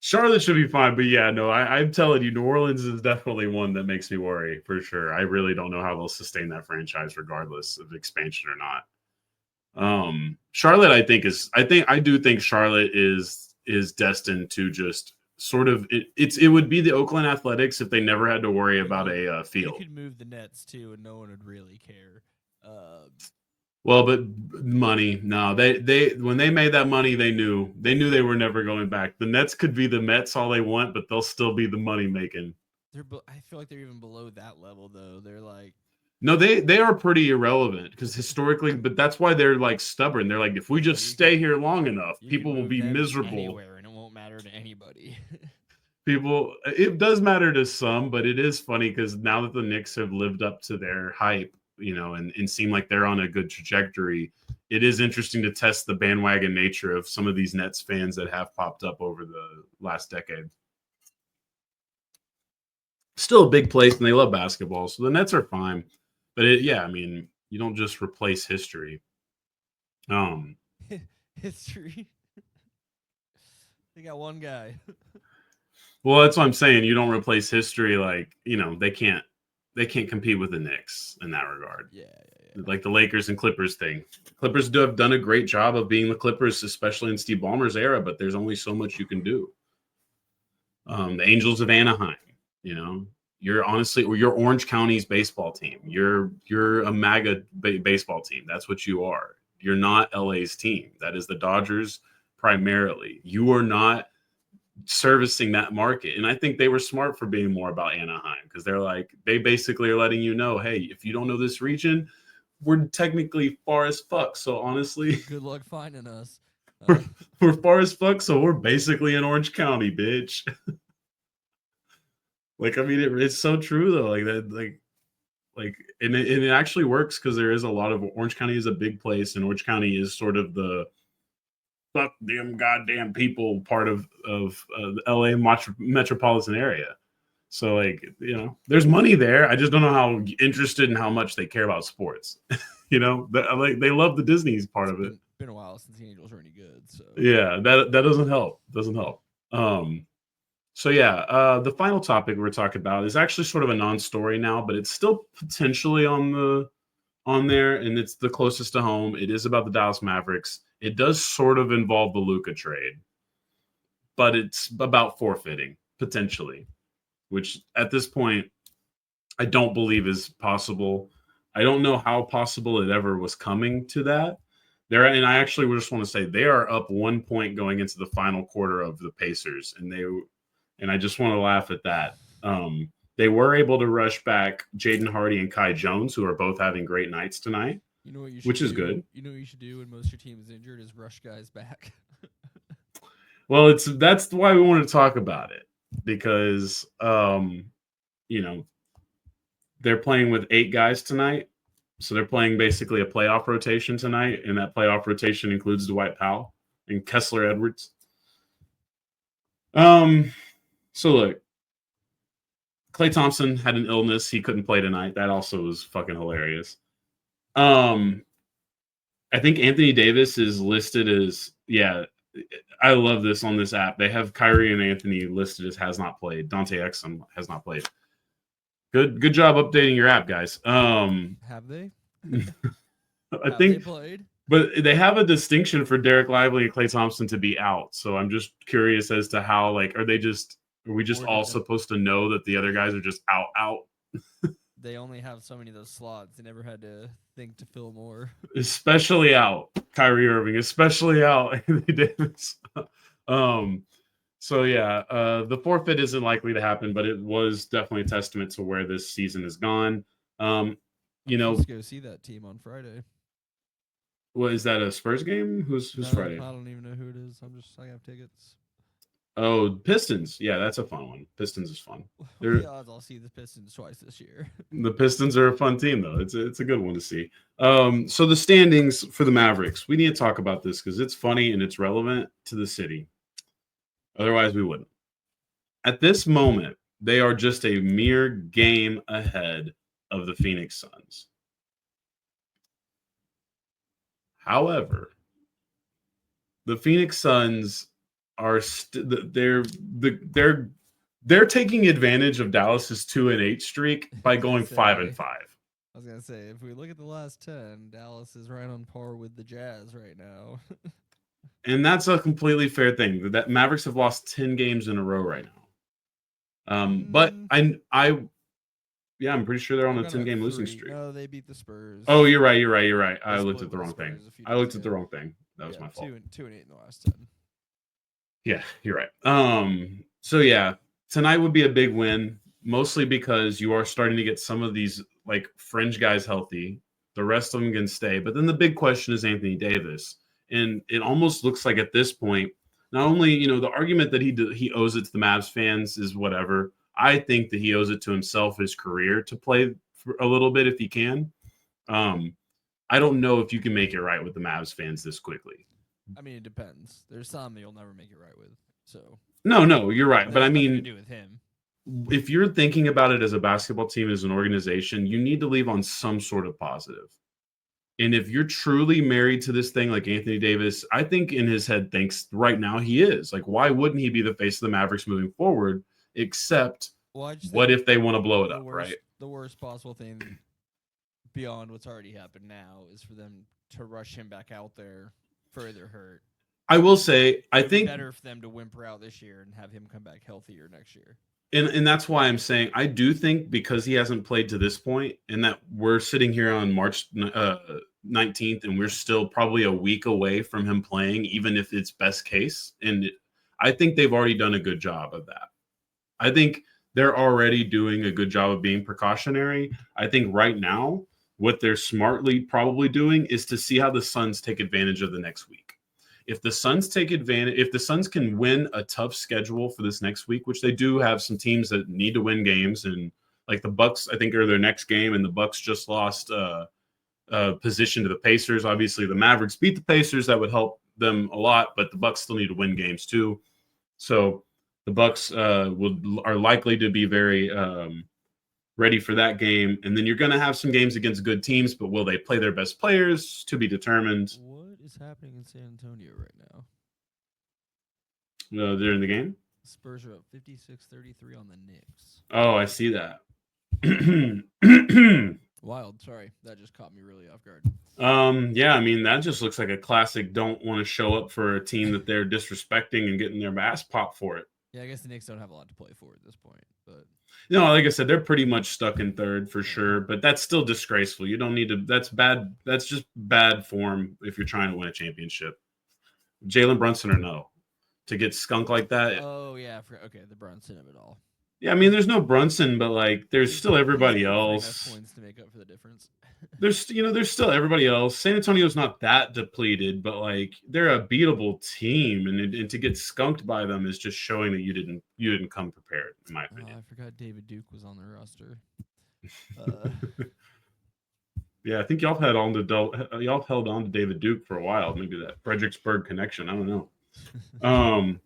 Charlotte should be fine, but yeah, no, I'm telling you, New Orleans is definitely one that makes me worry for sure. I really don't know how they'll sustain that franchise regardless of expansion or not. Charlotte, I do think Charlotte is destined to just sort of it would be the Oakland Athletics if they never had to worry about a field. You could move the Nets too, and no one would really care. Well, but money. No, they when they made that money, they knew they were never going back. The Nets could be the Mets all they want, but they'll still be the money making. I feel like they're even below that level though. They're like no, they are pretty irrelevant because historically, but that's why they're like stubborn. They're like, if we just stay here long enough, people will be miserable. Anywhere, and it won't matter to anybody. It does matter to some, but it is funny because now that the Knicks have lived up to their hype, and seem like they're on a good trajectory, it is interesting to test the bandwagon nature of some of these Nets fans that have popped up over the last decade. Still a big place, and they love basketball, so the Nets are fine. But you don't just replace history. History. They got one guy. Well, that's what I'm saying. You don't replace history. They can't compete with the Knicks in that regard. Yeah. Like the Lakers and Clippers thing. Clippers have done a great job of being the Clippers, especially in Steve Ballmer's era, but there's only so much you can do. The Angels of Anaheim, You're honestly, or you're Orange County's baseball team. You're a MAGA baseball team. That's what you are. You're not LA's team. That is the Dodgers primarily. You are not servicing that market. And I think they were smart for being more about Anaheim, because they're like, they basically are letting you know, hey, if you don't know this region, we're technically far as fuck. So honestly, Good luck finding us. we're far as fuck. So we're basically in Orange County, bitch. Like, I mean, it's so true though. Like that, and it actually works, because there is a lot of Orange County is a big place, and Orange County is sort of the fuck them goddamn people part of the LA metropolitan area. So like, there's money there. I just don't know how interested and how much they care about sports. Like they love the Disney's part of it. Been a while since the Angels were any good. So yeah, that doesn't help. Doesn't help. So yeah, the final topic we're talking about is actually sort of a non-story now, but it's still potentially on there, and it's the closest to home. It is about the Dallas Mavericks. It does sort of involve the Luka trade, but it's about forfeiting potentially, which at this point I don't believe is possible. I don't know how possible it ever was coming to that. And I actually just want to say they are up 1 point going into the final quarter of the Pacers, and I just want to laugh at that. They were able to rush back Jaden Hardy and Kai Jones, who are both having great nights tonight. You know what you should which do? is good. You know what you should do when most of your team is injured is rush guys back. Well, that's why we want to talk about it, because they're playing with 8 guys tonight. So they're playing basically a playoff rotation tonight, and that playoff rotation includes Dwight Powell and Kessler Edwards. So look, Klay Thompson had an illness. He couldn't play tonight. That also was fucking hilarious. I think Anthony Davis is listed as, I love this on this app. They have Kyrie and Anthony listed as has not played. Dante Exum has not played. Good job updating your app, guys. Have they? I think they played, but they have a distinction for Derek Lively and Klay Thompson to be out. So I'm just curious as to how, like, are we just all supposed to know that the other guys are just out? They only have so many of those slots. They never had to think to fill more. Especially out Kyrie Irving, especially out Anthony Davis. So yeah, the forfeit isn't likely to happen, but it was definitely a testament to where this season has gone. Let's go see that team on Friday. What is that, a Spurs game? Who's Friday? I don't even know who it is. I have tickets. Oh, Pistons. Yeah, that's a fun one. Pistons is fun. The odds I'll see the Pistons twice this year. The Pistons are a fun team, though. It's a good one to see. So the standings for the Mavericks. We need to talk about this because it's funny and it's relevant to the city. Otherwise, we wouldn't. At this moment, they are just a mere game ahead of the Phoenix Suns. However, the Phoenix Suns are they're taking advantage of Dallas's 2-8 streak by going 5-5. I was gonna say, if we look at the last 10, Dallas is right on par with the Jazz right now. And that's a completely fair thing. That Mavericks have lost 10 games in a row right now. But I'm pretty sure they're on a 10-game losing streak. No, they beat the Spurs. Oh, you're right. I looked at the wrong thing. That was my fault. 2-8 in the last 10. Yeah, you're right. So yeah, tonight would be a big win, mostly because you are starting to get some of these like fringe guys healthy. The rest of them can stay. But then the big question is Anthony Davis. And it almost looks like at this point, not only, the argument that he owes it to the Mavs fans is whatever. I think that he owes it to himself, his career, to play for a little bit if he can. I don't know if you can make it right with the Mavs fans this quickly. I mean, it depends. There's some that you'll never make it right with. So no, you're right. But I mean, to do with him. If you're thinking about it as a basketball team, as an organization, you need to leave on some sort of positive. And if you're truly married to this thing like Anthony Davis, I think in his head thinks right now he is. Like, why wouldn't he be the face of the Mavericks moving forward? Except, what if they want to blow it up, right? The worst possible thing beyond what's already happened now is for them to rush him back out there, further hurt. I will say, I think better for them to whimper out this year and have him come back healthier next year. And that's why I'm saying I do think because he hasn't played to this point, and that we're sitting here on March 19th, and we're still probably a week away from him playing, even if it's best case. And I think they've already done a good job of that. I think they're already doing a good job of being precautionary. I think right now, what they're smartly probably doing is to see how the Suns take advantage of the next week. If the Suns take advantage, if the Suns can win a tough schedule for this next week, which they do have some teams that need to win games, and like the Bucks, I think are their next game, and the Bucks just lost position to the Pacers. Obviously, the Mavericks beat the Pacers, that would help them a lot, but the Bucks still need to win games too. So the Bucks are likely to be very ready for that game, and then you're going to have some games against good teams, but will they play their best players to be determined? What is happening in San Antonio right now? During the game? Spurs are up 56-33 on the Knicks. Oh, I see that. Wild. Sorry, that just caught me really off guard. Yeah, I mean, that just looks like a classic don't want to show up for a team that they're disrespecting and getting their ass popped for it. Yeah, I guess the Knicks don't have a lot to play for at this point, but no, like I said, they're pretty much stuck in third for sure, but that's still disgraceful. You don't need to. That's bad. That's just bad form if you're trying to win a championship. Jalen Brunson or no, to get skunked like that. Oh yeah, okay, the Brunson of it all. Yeah, I mean, there's no Brunson, but like, there's still everybody else. Points to make up for the difference. There's still everybody else. San Antonio's not that depleted, but like, they're a beatable team, and to get skunked by them is just showing that you didn't come prepared, in my opinion. I forgot David Duke was on the roster. Yeah, I think y'all held on to David Duke for a while. Maybe that Fredericksburg connection. I don't know.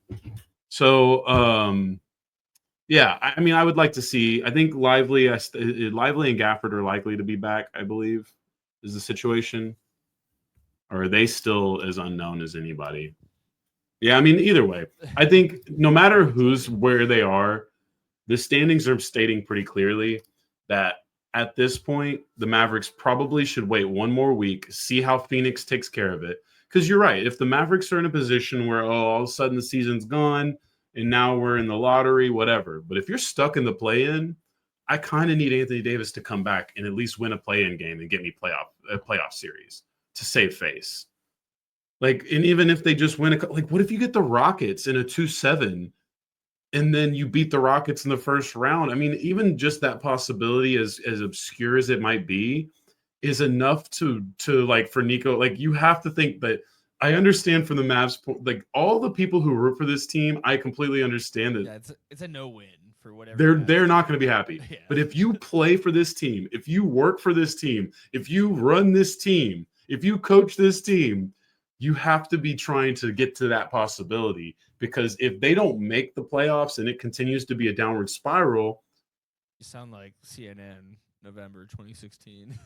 Yeah, I mean, I would like to see. I think Lively and Gafford are likely to be back. I believe is the situation, or are they still as unknown as anybody? Yeah, I mean, either way, I think no matter who's where they are, the standings are stating pretty clearly that at this point, the Mavericks probably should wait one more week, see how Phoenix takes care of it. Because you're right, if the Mavericks are in a position where all of a sudden the season's gone, and now we're in the lottery, whatever. But if you're stuck in the play-in, I kind of need Anthony Davis to come back and at least win a play-in game and get me a playoff series to save face. Like, and even if they just win what if you get the Rockets in a 2-7 and then you beat the Rockets in the first round? I mean, even just that possibility, as obscure as it might be, is enough to like for Nico. Like, you have to think that. I understand from the Mavs, like all the people who root for this team, I completely understand that. Yeah, it's a no-win for whatever. They're not going to be happy. Yeah. But if you play for this team, if you work for this team, if you run this team, if you coach this team, you have to be trying to get to that possibility, because if they don't make the playoffs and it continues to be a downward spiral. You sound like CNN November 2016.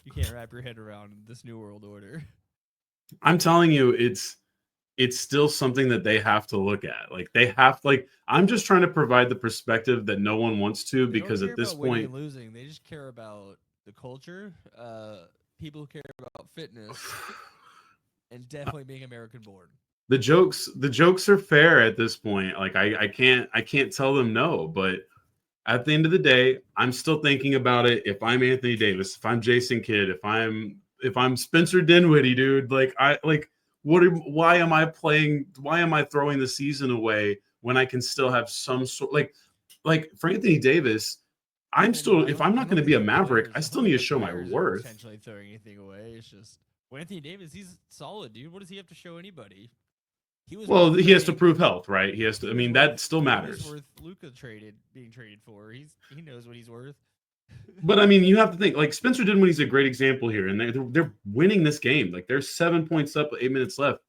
You can't wrap your head around this new world order. I'm telling you, it's still something that they have to look at. Like, I'm just trying to provide the perspective that no one wants to, because at this point, winning and losing, they just care about the culture. People care about fitness, and definitely being American born. The jokes are fair at this point. Like, I can't tell them no, but at the end of the day, I'm still thinking about it. If I'm Anthony Davis, if I'm Jason Kidd, if I'm Spencer Dinwiddie, dude, why am I throwing the season away when I can still have some sort like for Anthony Davis, if I'm not going to be a Maverick, I still need to show my worth. Potentially throwing anything away. It's just, well, Anthony Davis, he's solid, dude. What does he have to show anybody? He has to prove health, right? He has to. I mean, that still matters. Worth Luka being traded for. He knows what he's worth. But I mean, you have to think, like, Spencer Dinwiddie's a great example here, and they're winning this game. Like, they're 7 points up, 8 minutes left.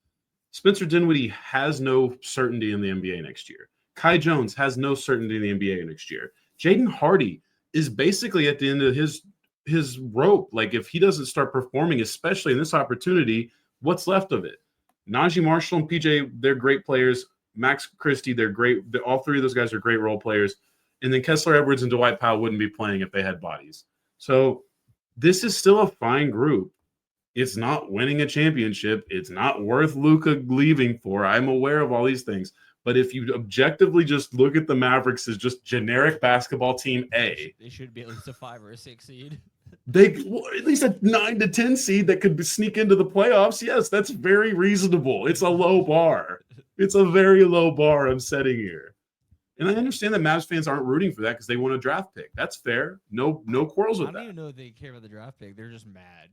Spencer Dinwiddie has no certainty in the NBA next year. Kai Jones has no certainty in the NBA next year. Jaden Hardy is basically at the end of his rope. Like, if he doesn't start performing, especially in this opportunity, what's left of it? Najee Marshall and PJ, they're great players. Max Christie, they're great. All three of those guys are great role players. And then Kessler Edwards and Dwight Powell wouldn't be playing if they had bodies. So this is still a fine group. It's not winning a championship. It's not worth Luka leaving for. I'm aware of all these things. But if you objectively just look at the Mavericks as just generic basketball team A, They should be at least a 5 or a 6 seed. at least a 9 to 10 seed that could sneak into the playoffs. Yes, that's very reasonable. It's a low bar. It's a very low bar I'm setting here. And I understand that Mavs fans aren't rooting for that because they want a draft pick. That's fair. No quarrels with I don't that. even know if they care about the draft pick. They're just mad.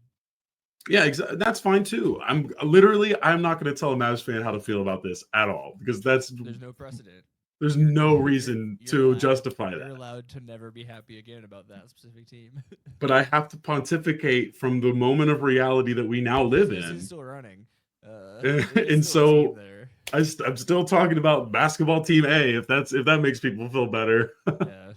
Yeah, that's fine too. I'm not going to tell a Mavs fan how to feel about this at all because there's no precedent. There's no reason to justify that. You're allowed to never be happy again about that specific team. But I have to pontificate from the moment of reality that we now live in. This is still running. And so I'm still talking about basketball team A, if that makes people feel better. Yeah.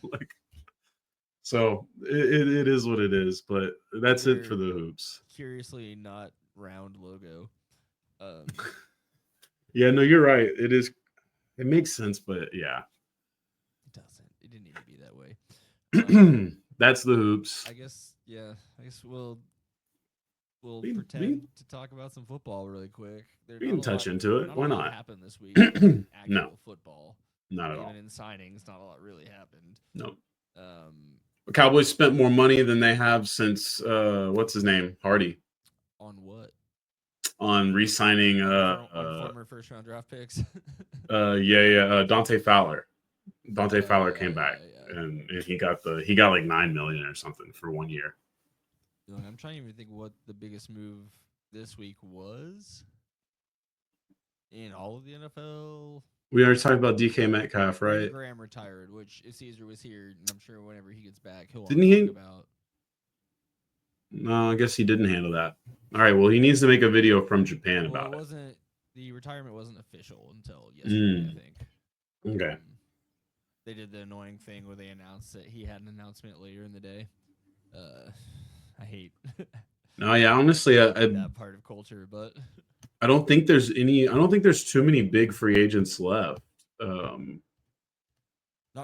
So it is what it is, but that's it for the hoops. Curiously not round logo. Yeah, no, you're right. It is. It makes sense, but yeah. It doesn't. It didn't need to be that way. That's the hoops. I guess we'll pretend to talk about some football really quick. We can touch into it. Why not? Happened this week? Actual football. Not at all. Even in signings, not a lot really happened. No. Cowboys spent more money than they have since what's his name? Hardy. On what? On re-signing on former first round draft picks. Dante Fowler. Fowler came back and he got like $9 million or something for 1 year. I'm trying to even think what the biggest move this week was in all of the NFL. We already talked about DK Metcalf, right? Graham retired, which if Caesar was here, and I'm sure whenever he gets back, he'll talk about. No, I guess he didn't handle that. All right, well, he needs to make a video from Japan about it. The retirement wasn't official until yesterday, I think. Okay. They did the annoying thing where they announced that he had an announcement later in the day. I hate. No, yeah, honestly, that part of culture, but I don't think there's too many big free agents left. Not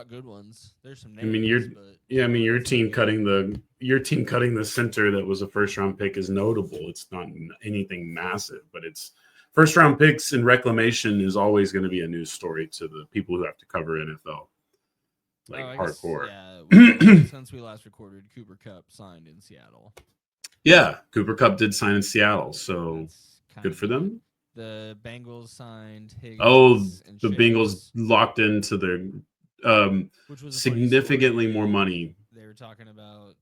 good ones. There's some names. Your team cutting the center that was a first round pick is notable. It's not anything massive, but it's first round picks and reclamation is always going to be a news story to the people who have to cover NFL. Hardcore. Since we last recorded, Cooper Kupp signed in Seattle. Yeah, Cooper Kupp did sign in Seattle, so good for them. The Bengals signed Higgins. Oh, the Bengals locked into their which was significantly more money. They were talking about,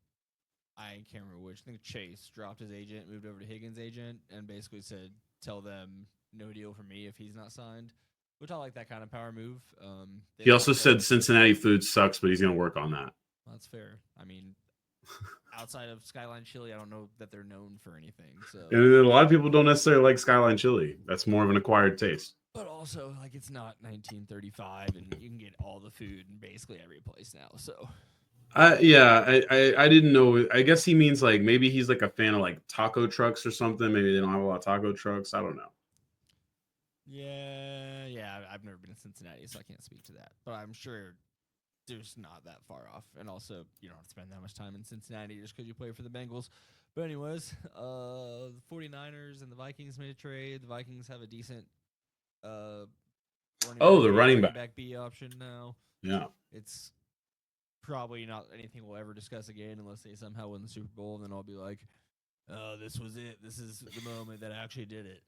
I can't remember which. I think Chase dropped his agent, moved over to Higgins' agent, and basically said, "Tell them no deal for me if he's not signed." Which I like that kind of power move. He also said Cincinnati food sucks, but he's going to work on that. Well, that's fair. I mean, outside of Skyline Chili, I don't know that they're known for anything. So and a lot of people don't necessarily like Skyline Chili. That's more of an acquired taste. But also, it's not 1935, and you can get all the food in basically every place now. So, I didn't know. I guess he means maybe he's a fan of taco trucks or something. Maybe they don't have a lot of taco trucks. I don't know. Yeah. I've never been to Cincinnati, so I can't speak to that. But I'm sure there's not that far off. And also, you don't have to spend that much time in Cincinnati just because you play for the Bengals. But anyways, the 49ers and the Vikings made a trade. The Vikings have a decent running back B option now. Yeah. It's probably not anything we'll ever discuss again unless they somehow win the Super Bowl, and then I'll be like, oh, this was it. This is the moment that I actually did it.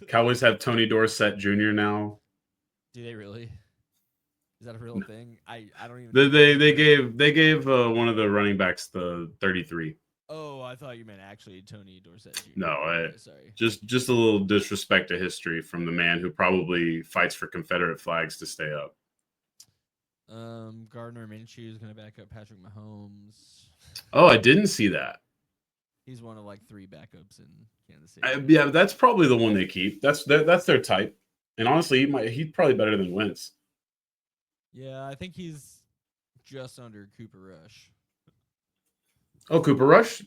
Cowboys have Tony Dorsett Jr. now. Do they really? Is that a real thing? I don't even. They gave one of the running backs the 33. Oh, I thought you meant actually Tony Dorsett Jr. No, sorry. Just a little disrespect to history from the man who probably fights for Confederate flags to stay up. Gardner Minshew is going to back up Patrick Mahomes. Oh, I didn't see that. He's one of 3 backups in Kansas City. Yeah, that's probably the one they keep. That's their type. And honestly, he's probably better than Wentz. Yeah, I think he's just under Cooper Rush. Oh, Cooper Rush?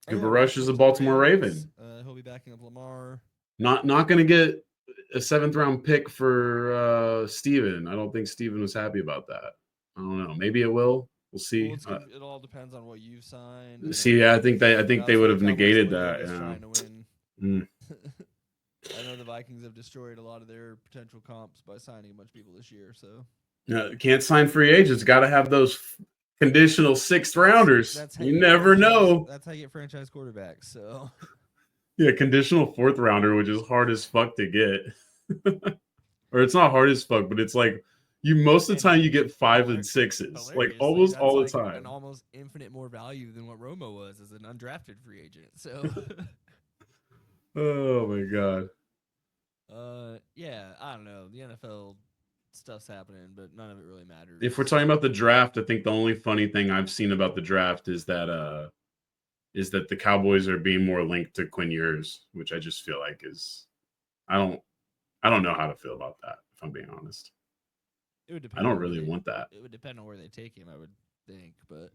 Cooper Rush is a Baltimore Raven. He'll be backing up Lamar. Not going to get a 7th round pick for Steven. I don't think Steven was happy about that. I don't know. Maybe it will. We'll see. Well, it all depends on what you've signed. See, I think they would have negated that. Yeah. I know the Vikings have destroyed a lot of their potential comps by signing a bunch of people this year. So Can't sign free agents. Got to have those conditional sixth rounders. that's how You get never know. That's how you get franchise quarterbacks. So Yeah, conditional fourth rounder, which is hard as fuck to get. Or it's not hard as fuck, but it's like you most of the time you get 5 and 6s, like hilariously, almost that's all the like time. an almost infinite more value than what Romo was as an undrafted free agent. So Oh my god. yeah, I don't know. The NFL stuff's happening, but none of it really matters. If we're talking about the draft, I think the only funny thing I've seen about the draft is that the Cowboys are being more linked to Quinn Ewers, which I just feel like is I don't know how to feel about that, if I'm being honest. It would I depend. don't on really want that. It would depend on where they take him, I would think. But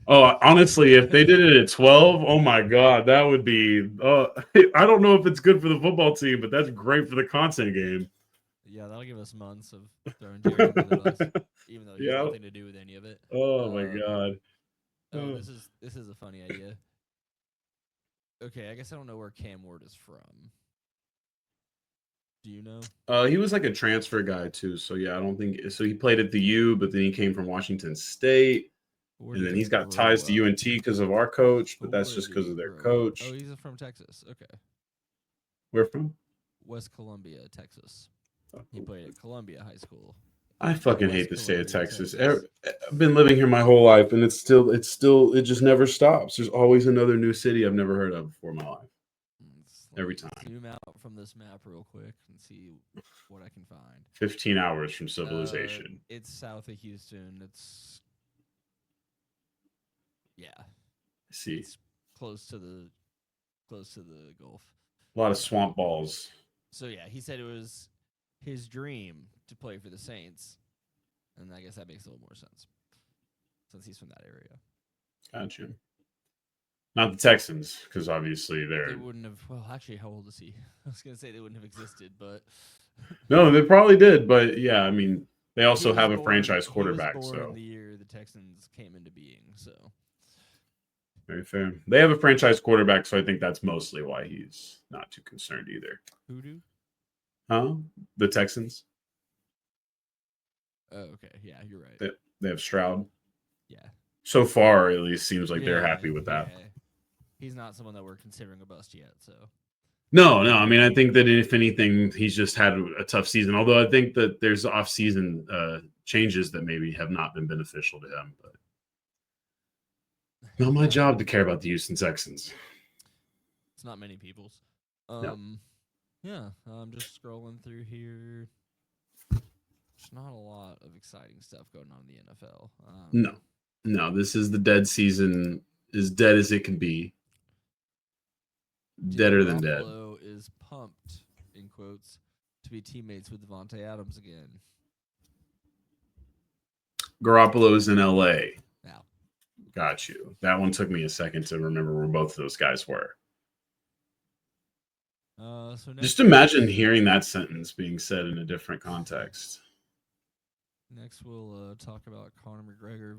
Oh, honestly, if they did it at 12, oh my god, that would be. I don't know if it's good for the football team, but that's great for the content game. yeah, that'll give us months of throwing Jerry under the bus, even though he has Yeah. nothing to do with any of it. Oh my god. Oh, this is a funny idea. Okay, I guess I don't know where Cam Ward is from. Do you know? He was like a transfer guy too, so yeah, I don't think so. He played at the U, but then he came from Washington State, Where and did then he he's got grow ties to up? UNT because of our coach, but that's Where just did because he of their grow up? coach. Oh, he's from Texas. Okay. Where from? West Columbia, Texas. He played at Columbia High School. I fucking West hate the state of Columbia, Texas. Texas. I've been living here my whole life, and it just never stops. There's always another new city I've never heard of before in my life. Every time. Zoom out from this map real quick and see what I can find. 15 hours from civilization. It's south of Houston. It's See, it's close to the Gulf. a lot of swamp balls. So yeah, he said it was his dream to play for the Saints, and I guess that makes a little more sense since he's from that area. Gotcha. Not the Texans, because obviously They wouldn't have. Well, actually, how old is he? I was gonna say they wouldn't have existed, but no, they probably did. But yeah, I mean, they also he was have a born- franchise he quarterback. was born So the year the Texans came into being. So very fair. They have a franchise quarterback, so I think that's mostly why he's not too concerned either. who do? Huh? The Texans. Oh, okay. Yeah, you're right. They have Stroud. Yeah. So far, at least, seems like they're happy with that. Yeah. He's not someone that we're considering a bust yet. So No. I mean, I think that if anything, he's just had a tough season. Although I think that there's off-season changes that maybe have not been beneficial to him. But not my job to care about the Houston Texans. It's not many people's. No. Yeah, I'm just scrolling through here. There's not a lot of exciting stuff going on in the NFL. No, this is the dead season, as dead as it can be. Deader than dead. Garoppolo is pumped, in quotes, to be teammates with Devontae Adams again. Garoppolo is in LA. Now. Got you. That one took me a second to remember where both of those guys were. Just imagine hearing that sentence being said in a different context. Next, we'll talk about Conor McGregor